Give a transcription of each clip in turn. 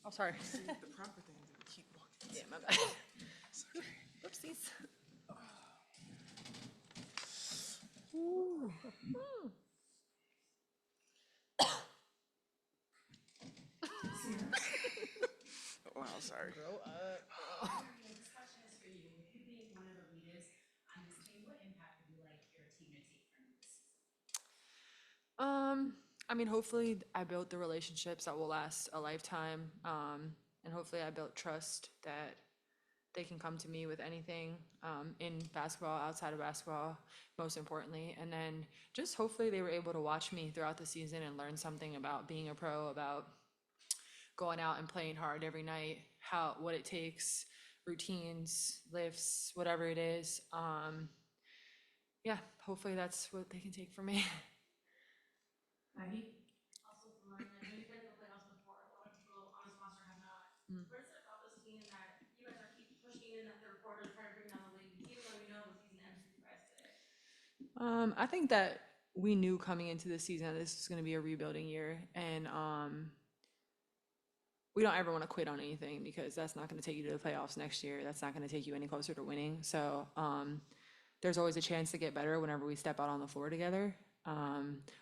Oh, sorry. See, the proper thing is to keep walking. Yeah, my bad. It's okay. Oopsies. Ooh. Wow, sorry. Grow up, girl. This question is for you. With you being one of the leaders on this team, what impact would you like your team to take from you this season? I mean, hopefully I built the relationships that will last a lifetime. And hopefully I built trust that they can come to me with anything in basketball, outside of basketball, most importantly. And then just hopefully they were able to watch me throughout the season and learn something about being a pro, about going out and playing hard every night, what it takes, routines, lifts, whatever it is. Yeah, hopefully that's what they can take from me. Maggie? Also for Lauren, I know you've been in the playoffs before. A lot of people on this roster have not. What is it about this team that you guys are keep pushing in that third quarter, trying to bring down the lead, even though we know the season ends for you guys today? I think that we knew coming into the season that this was going to be a rebuilding year, and we don't ever want to quit on anything because that's not going to take you to the playoffs next year. That's not going to take you any closer to winning. So there's always a chance to get better whenever we step out on the floor together,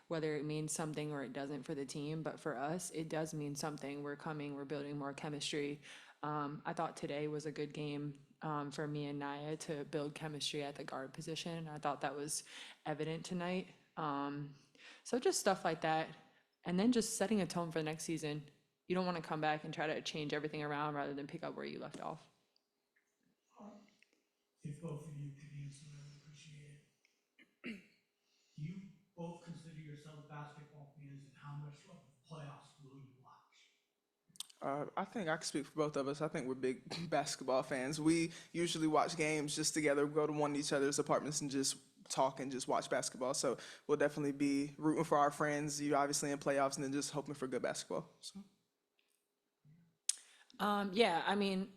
whether it means something or it doesn't for the team. But for us, it does mean something. We're building more chemistry. I thought today was a good game for me and Naya to build chemistry at the guard position. I thought that was evident tonight. So just stuff like that. And then just setting a tone for the next season. You don't want to come back and try to change everything around rather than pick up where you left off. If both of you could answer, I would appreciate it. Do you both consider yourselves basketball fans, and how much of the playoffs will you watch? I think I can speak for both of us. I think we're big basketball fans. We usually watch games just together, go to one of each other's apartments and just talk and just watch basketball. So we'll definitely be rooting for our friends, you obviously in playoffs, and then just hoping for good basketball. So. Yeah, I mean,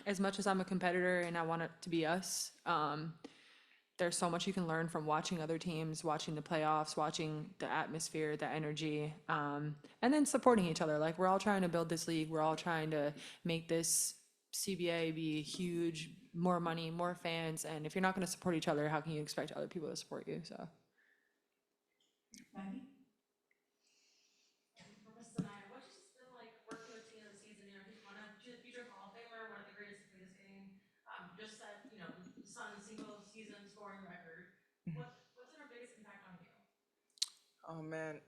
as much as I'm a competitor and I want it to be us, there's so much you can learn from watching other teams, watching the playoffs, watching the atmosphere, the energy, and then supporting each other. Like, we're all trying to build this league. We're all trying to make this CBA be huge, more money, more fans. And if you're not going to support each other, how can you expect other people to support you? So. Maggie? And for Miss Sanaya, what's it just been like working with Tina this season? You know, she's a future Hall of Famer, one of the greatest to play this game. Just set, the Suns single season scoring record. What's been her biggest impact on you? Oh man,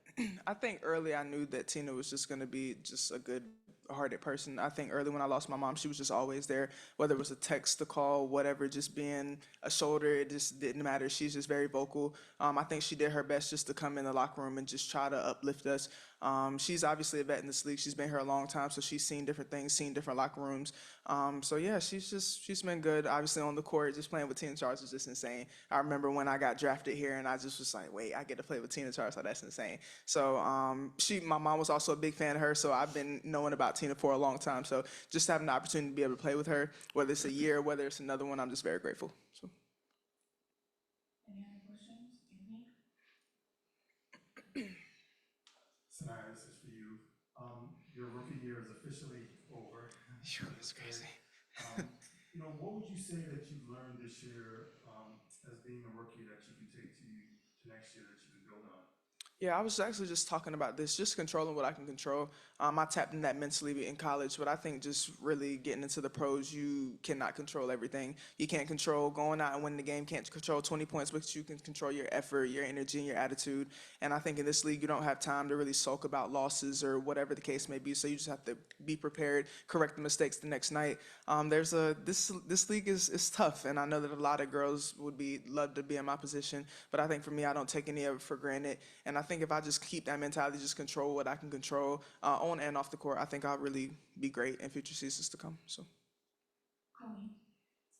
I think early I knew that Tina was just gonna be just a good-hearted person. I think early when I lost my mom, she was just always there, whether it was a text, a call, whatever, just being a shoulder. It just didn't matter. She's just very vocal. I think she did her best just to come in the locker room and just try to uplift us. She's obviously a vet in this league. She's been here a long time, so she's seen different things, seen different locker rooms. So yeah, she's been good. Obviously on the court, just playing with Tina Charles is just insane. I remember when I got drafted here, and I just was like, wait, I get to play with Tina Charles, like that's insane. So my mom was also a big fan of her, so I've been knowing about Tina for a long time. So just having the opportunity to be able to play with her, whether it's a year, whether it's another one, I'm just very grateful. So. Any other questions? Anthony? Sanaya, this is for you. Your rookie year is officially over. Phew, that's crazy. What would you say that you've learned this year as being a rookie that you can take to next year that you can build on? Yeah, I was actually just talking about this, just controlling what I can control. I tapped in that mentally in college, but I think just really getting into the pros, you cannot control everything. You can't control going out and winning the game, can't control 20 points, but you can control your effort, your energy, and your attitude. And I think in this league, you don't have time to really sulk about losses or whatever the case may be. So you just have to be prepared, correct the mistakes the next night. This league is tough, and I know that a lot of girls would love to be in my position, but I think for me, I don't take any of it for granted. And I think if I just keep that mentality, just control what I can control on and off the court, I think I'll really be great in future seasons to come. So. Colleen?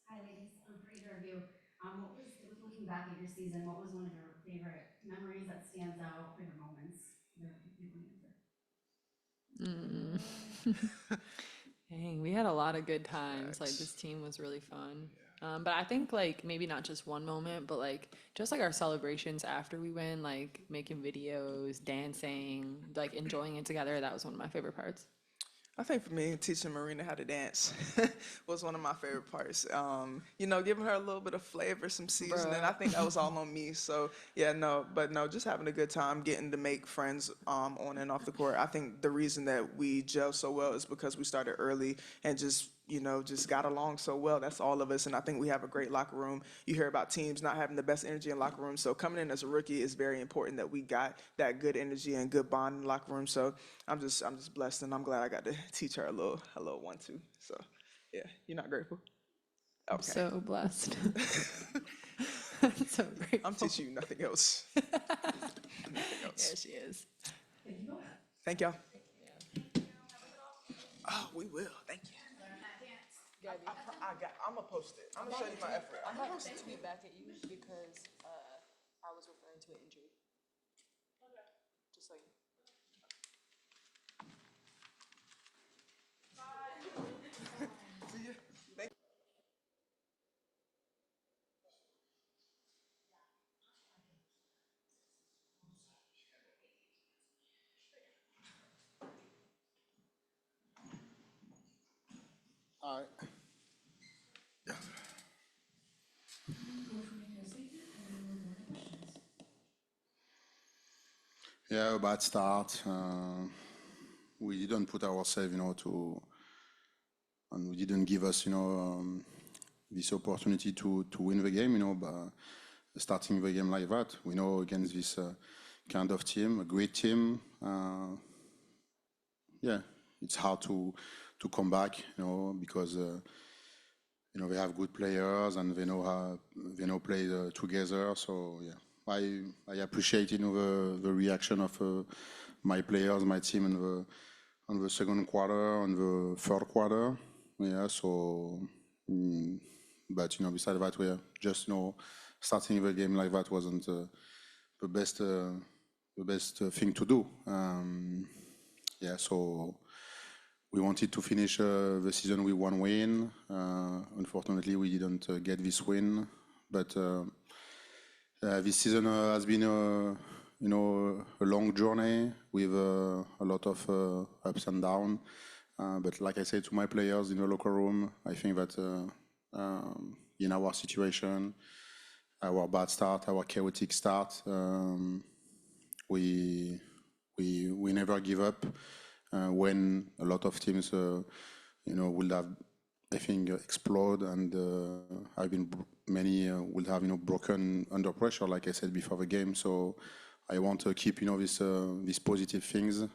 Hi, ladies. For either of you, with looking back at your season, what was one of your favorite memories that stands out, favorite moments? Dang, we had a lot of good times. Like, Facts. this team was really fun. But I think like maybe not just one moment, but like just like our celebrations after we win, like making videos, dancing, like enjoying it together. That was one of my favorite parts. I think for me, teaching Marina how to dance was one of my favorite parts. You know, giving her a little bit of flavor, some seasoning. I Bruh. think that was all on me. So yeah, no, but no, just having a good time, getting to make friends on and off the court. I think the reason that we gel so well is because we started early and just just got along so well. That's all of us, and I think we have a great locker room. You hear about teams not having the best energy in locker rooms, so coming in as a rookie is very important that we got that good energy and good bond in the locker room. So I'm just blessed, and I'm glad I got to teach her a little 1-2. So yeah, you're not grateful? I'm Okay, so blessed. I'm so grateful. I'm teaching you nothing else. Nothing Yeah, else. she is. Thank y'all. Oh, we will. Thank you. I'm gonna post it. I'm gonna show you my effort. I'm gonna post it. To be back at you because I was referring to an injury. Just so you. See ya. Thank you. All right. Yeah, a bad start. We didn't put ourselves, and we didn't give us, this opportunity to win the game, by starting the game like that. We know against this kind of team, a great team. Yeah, it's hard to come back, because they have good players and they know how play together. So yeah, I appreciate the reaction of my players, my team on the second quarter, on the third quarter. Yeah, so but besides that, we just starting the game like that wasn't the best thing to do. Yeah, so we wanted to finish the season with 1 win. Unfortunately, we didn't get this win, but this season has been a long journey with a lot of ups and downs. But like I said to my players in the locker room, I think that in our situation, our bad start, our chaotic start, we never give up. When a lot of teams, will have, I think, explode, and many will have, broken under pressure, like I said before the game. So I want to keep, these positive things.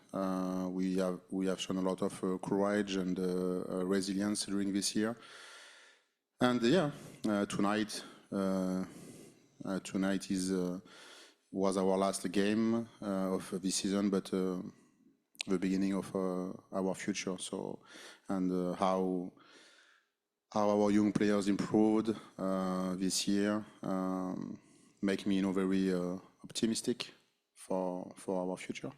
We have shown a lot of courage and resilience during this year. And yeah, tonight was our last game of this season, but the beginning of our future. So, and how our young players improved this year make me, very optimistic for our future.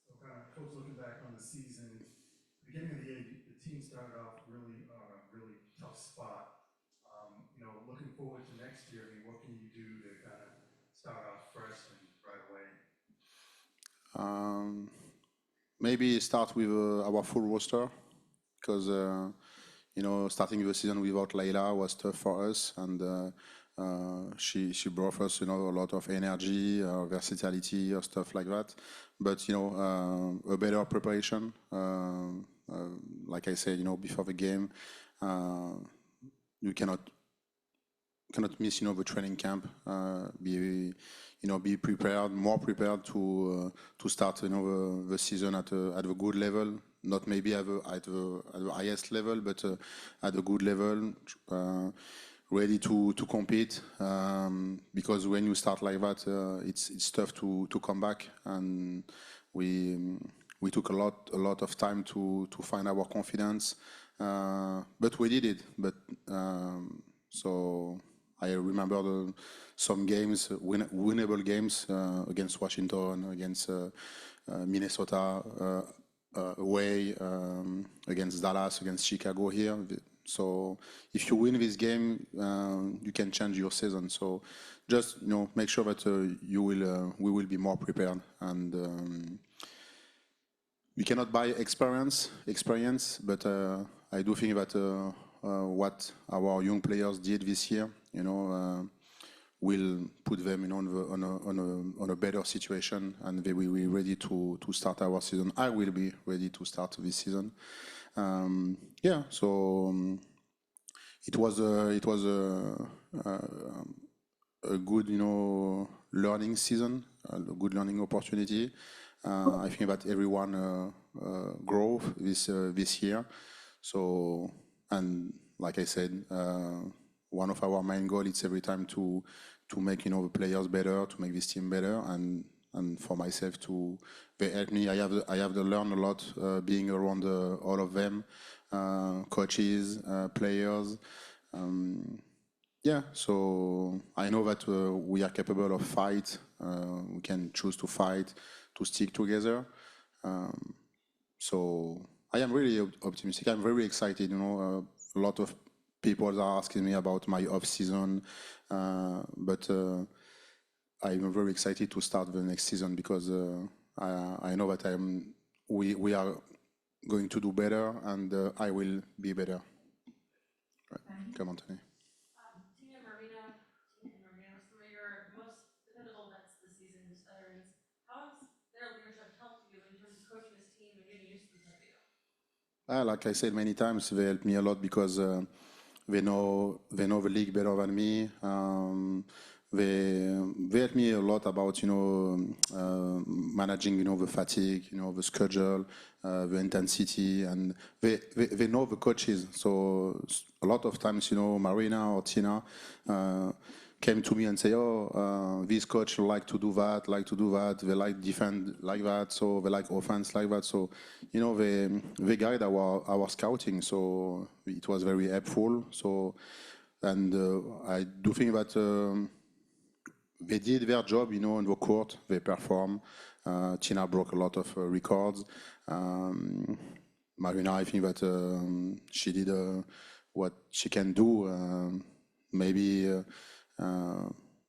So kind of, Coach, looking back on the season, beginning of the year, the team started off really on a really tough spot. Looking forward to next year, I mean, what can you do to kind of start off fresh and right away? Maybe start with our full roster, because starting the season without Layla was tough for us, and she brought us a lot of energy, versatility, or stuff like that. But a better preparation, like I said, before the game, you cannot miss the training camp. Be prepared, more prepared to start the season at a good level, not maybe at the highest level, but at a good level, ready to compete, because when you start like that, it's tough to come back. And we took a lot of time to find our confidence, but we did it. But so I remember some games, winnable games, against Washington, against Minnesota away, against Dallas, against Chicago here. So if you win this game, you can change your season. So just make sure that we will be more prepared. And we cannot buy experience, but I do think that what our young players did this year, will put them on a better situation, and they will be ready to start our season. I will be ready to start this season. Yeah, so it was a good learning season, a good learning opportunity. I think that everyone grow this year. So, and like I said, one of our main goals is every time to make the players better, to make this team better, and for myself they help me. I have to learn a lot being around all of them, coaches, players. Yeah, so I know that we are capable of fight. We can choose to fight, to stick together. So I am really optimistic. I'm very excited. A lot of people are asking me about my off season, but I'm very excited to start the next season because I know that we are going to do better, and I will be better. Right. Come on, Tony. Tina and Marina, some of your most pivotal vets this season, just veterans. How has their leadership helped you in terms of coaching this team and getting used to the W? Like I said many times, they help me a lot because they know the league better than me. They help me a lot about managing the fatigue, the schedule, the intensity, and they know the coaches. So a lot of times Marina or Tina came to me and say, oh, this coach like to do that, they like defend like that, so they like offense like that. So they guide our scouting, so it was very helpful. So, and I do think that they did their job, on the court. They perform. Tina broke a lot of records. Marina, I think that she did what she can do. Maybe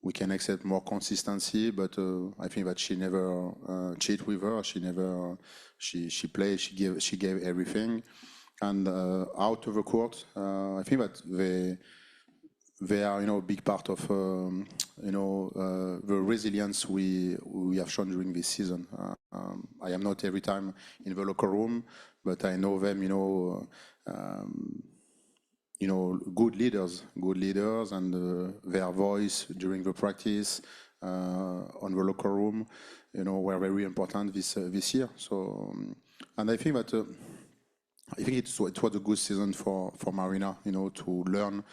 we can accept more consistency, but I think that she never cheat with her. She never she played. She gave everything, and out of the court, I think that they are, a big part of, the resilience we have shown during this season. I am not every time in the locker room, but I know them, good leaders, and their voice during the practice, on the locker room, were very important this year. So, and I think that. I think it was a good season for Marina, to learn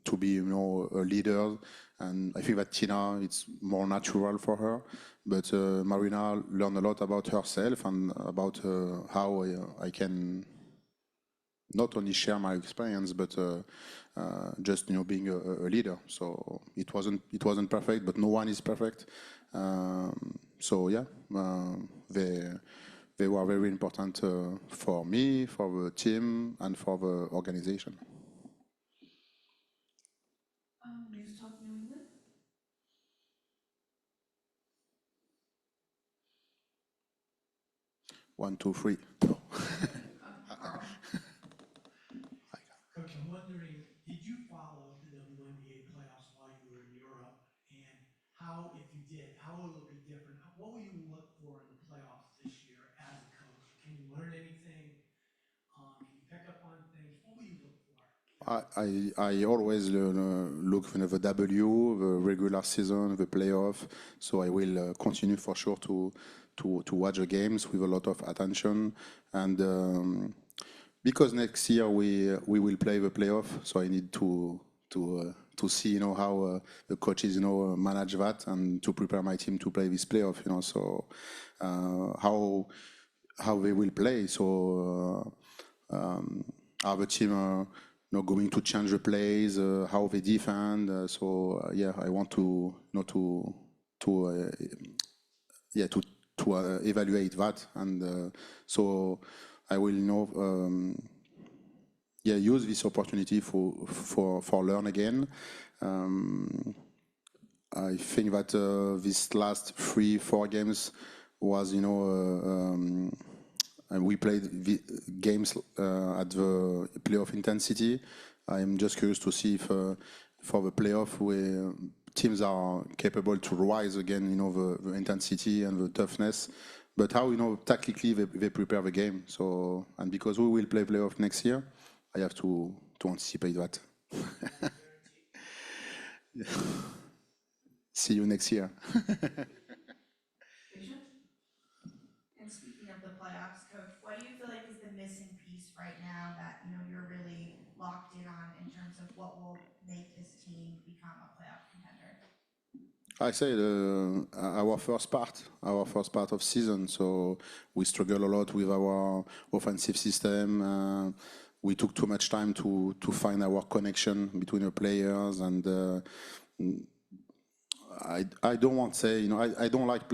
to be, a leader. And I think that Tina, it's more natural for her. But Marina learned a lot about herself and about how I can not only share my experience, but just being a leader. So it wasn't perfect, but no one is perfect. So yeah, they were very important for me, for the team, and for the organization. News Talk New England. 1, 2, 3. No. Coach, I'm wondering, did you follow the WNBA playoffs while you were in Europe? And how, if you did, how will it be different? What will you look for in the playoffs this year as a coach? Can you learn anything? Can you pick up on things? What will you look for? I always look for the W, the regular season, the playoff. So I will continue for sure to watch the games with a lot of attention, and because next year we will play the playoff, so I need to see how the coaches manage that, and to prepare my team to play this playoff. So how they will play. So are the team going to change the plays, how they defend. So yeah, I want to evaluate that, and so I will yeah, use this opportunity for learn again. I think that this last 3-4 games was, and we played the games at the playoff intensity. I'm just curious to see if for the playoff where teams are capable to rise again, the intensity and the toughness, but how, tactically they prepare the game. So, and because we will play playoff next year, I have to anticipate that. See you next year. And speaking of the playoffs, Coach, what do you feel like is the missing piece right now that you're really locked in on in terms of what will make this team become a playoff contender? I say our first part of season. So we struggle a lot with our offensive system. We took too much time to find our connection between the players, and I don't want to say, I don't like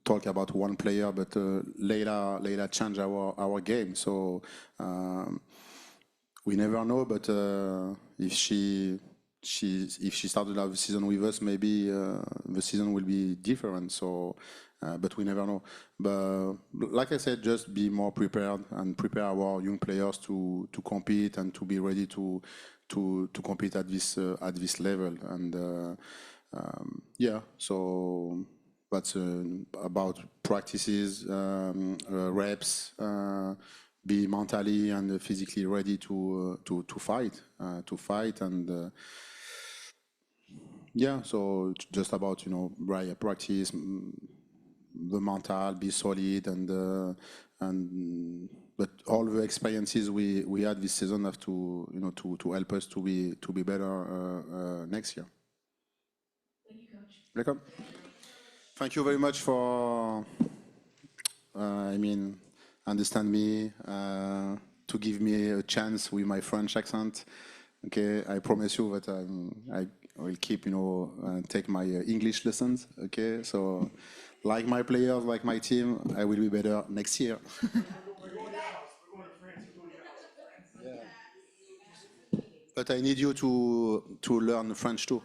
talk about one player, but Leila changed our game. So we never know, but if she started out the season with us, maybe the season will be different. So, but we never know. But like I said, just be more prepared and prepare our young players to compete and to be ready to compete at this level. And yeah, so that's about practices, reps. Be mentally and physically ready to fight, and yeah. So it's just about right practice, the mental, be solid, and but all the experiences we had this season have to to help us to be better next year. Thank you, Coach. Welcome. Thank you very much for understand me, to give me a chance with my French accent. Okay, I promise you that I will keep, take my English lessons. Okay, so like my players, like my team, I will be better next year. We're going to Dallas. We're going to France. We're going to Dallas. But I need you to learn French too.